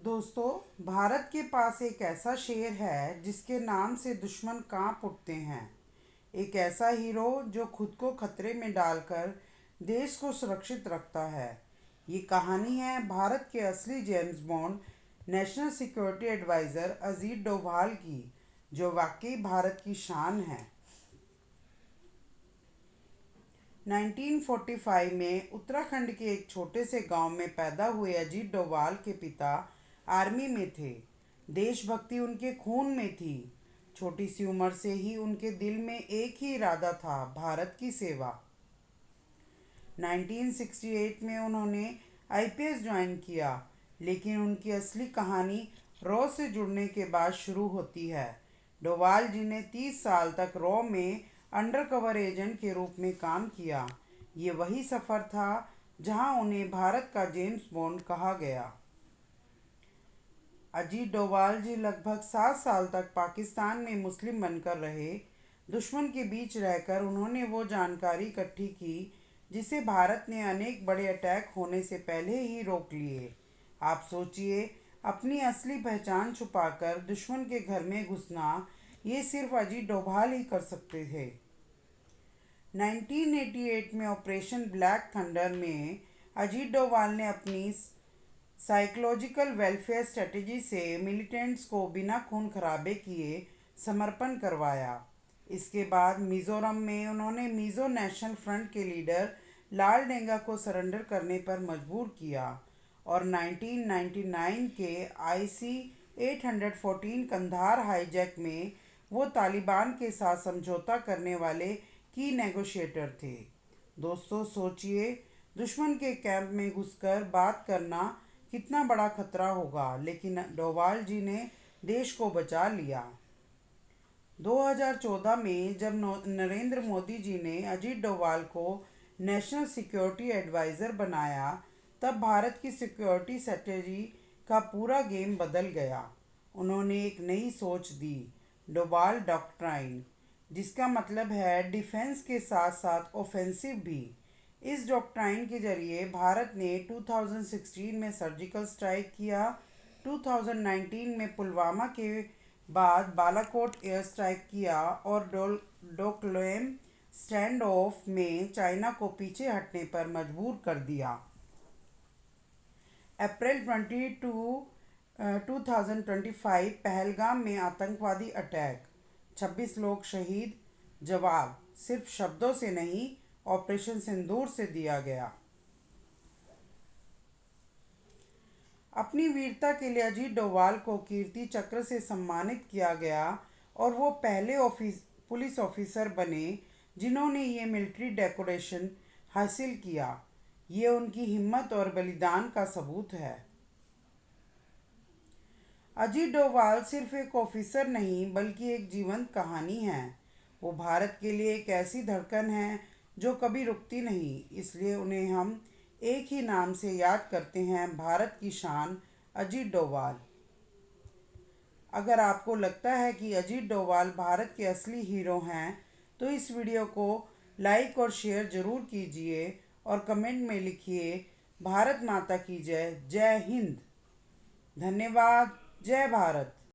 दोस्तों, भारत के पास एक ऐसा शेर है जिसके नाम से दुश्मन कांप उठते हैं। एक ऐसा हीरो जो खुद को खतरे में डालकर देश को सुरक्षित रखता है। ये कहानी है भारत के असली James Bond, national security advisor Ajit Doval की, जो वाकई भारत की शान है। 1945 में उत्तराखंड के एक छोटे से गांव में पैदा हुए अजीत डोभाल के पिता आर्मी में थे। देशभक्ति उनके खून में थी। छोटी सी उम्र से ही उनके दिल में एक ही इरादा था, भारत की सेवा। 1968 में उन्होंने आईपीएस ज्वाइन किया, लेकिन उनकी असली कहानी रॉ से जुड़ने के बाद शुरू होती है। डोभाल जी ने 30 साल तक रॉ में अंडरकवर एजेंट के रूप में काम किया। ये वही सफ़र था जहां उन्हें भारत का जेम्स बॉन्ड कहा गया। अजीत डोभाल जी लगभग 7 साल तक पाकिस्तान में मुस्लिम बनकर रहे। दुश्मन के बीच रहकर उन्होंने वो जानकारी इकट्ठी की जिसे भारत ने अनेक बड़े अटैक होने से पहले ही रोक लिए। आप सोचिए, अपनी असली पहचान छुपाकर दुश्मन के घर में घुसना, ये सिर्फ अजीत डोभाल ही कर सकते थे। 1988 में ऑपरेशन ब्लैक थंडर में अजीत डोभाल ने अपनी साइकोलॉजिकल वेलफेयर स्ट्रेटजी से मिलिटेंट्स को बिना खून खराबे किए समर्पण करवाया। इसके बाद मिज़ोरम में उन्होंने मिज़ो नेशनल फ्रंट के लीडर लाल डेंगा को सरेंडर करने पर मजबूर किया और 1999 के आईसी 814 कंधार हाईजैक में वो तालिबान के साथ समझौता करने वाले की नेगोशिएटर थे। दोस्तों, सोचिए, दुश्मन के कैंप में घुसकर बात करना कितना बड़ा खतरा होगा, लेकिन डोभाल जी ने देश को बचा लिया। 2014 में जब नरेंद्र मोदी जी ने अजीत डोभाल को नेशनल सिक्योरिटी एडवाइज़र बनाया, तब भारत की सिक्योरिटी स्ट्रेटजी का पूरा गेम बदल गया। उन्होंने एक नई सोच दी, डोभाल डॉक्ट्राइन, जिसका मतलब है डिफेंस के साथ साथ ऑफेंसिव भी। इस डॉक्ट्राइन के जरिए भारत ने 2016 में सर्जिकल स्ट्राइक किया, 2019 में पुलवामा के बाद बालाकोट एयर स्ट्राइक किया और डोकलाम स्टैंड ऑफ में चाइना को पीछे हटने पर मजबूर कर दिया। अप्रैल 2025 पहलगाम में आतंकवादी अटैक, 26 लोग शहीद। जवाब सिर्फ शब्दों से नहीं, ऑपरेशन सिंदूर से दिया गया। अपनी वीरता के लिए अजीत डोभाल को कीर्ति चक्र से सम्मानित किया गया और वो पहले पुलिस ऑफिसर बने जिन्होंने ये मिलिट्री डेकोरेशन हासिल किया। ये उनकी हिम्मत और बलिदान का सबूत है। अजीत डोभाल सिर्फ एक ऑफिसर नहीं, बल्कि एक जीवंत कहानी है। वो भारत के लिए एक ऐसी धड़कन है जो कभी रुकती नहीं, इसलिए उन्हें हम एक ही नाम से याद करते हैं, भारत की शान अजीत डोभाल। अगर आपको लगता है कि अजीत डोभाल भारत के असली हीरो हैं, तो इस वीडियो को लाइक और शेयर ज़रूर कीजिए और कमेंट में लिखिए, भारत माता की जय, जय हिंद। धन्यवाद। जय भारत।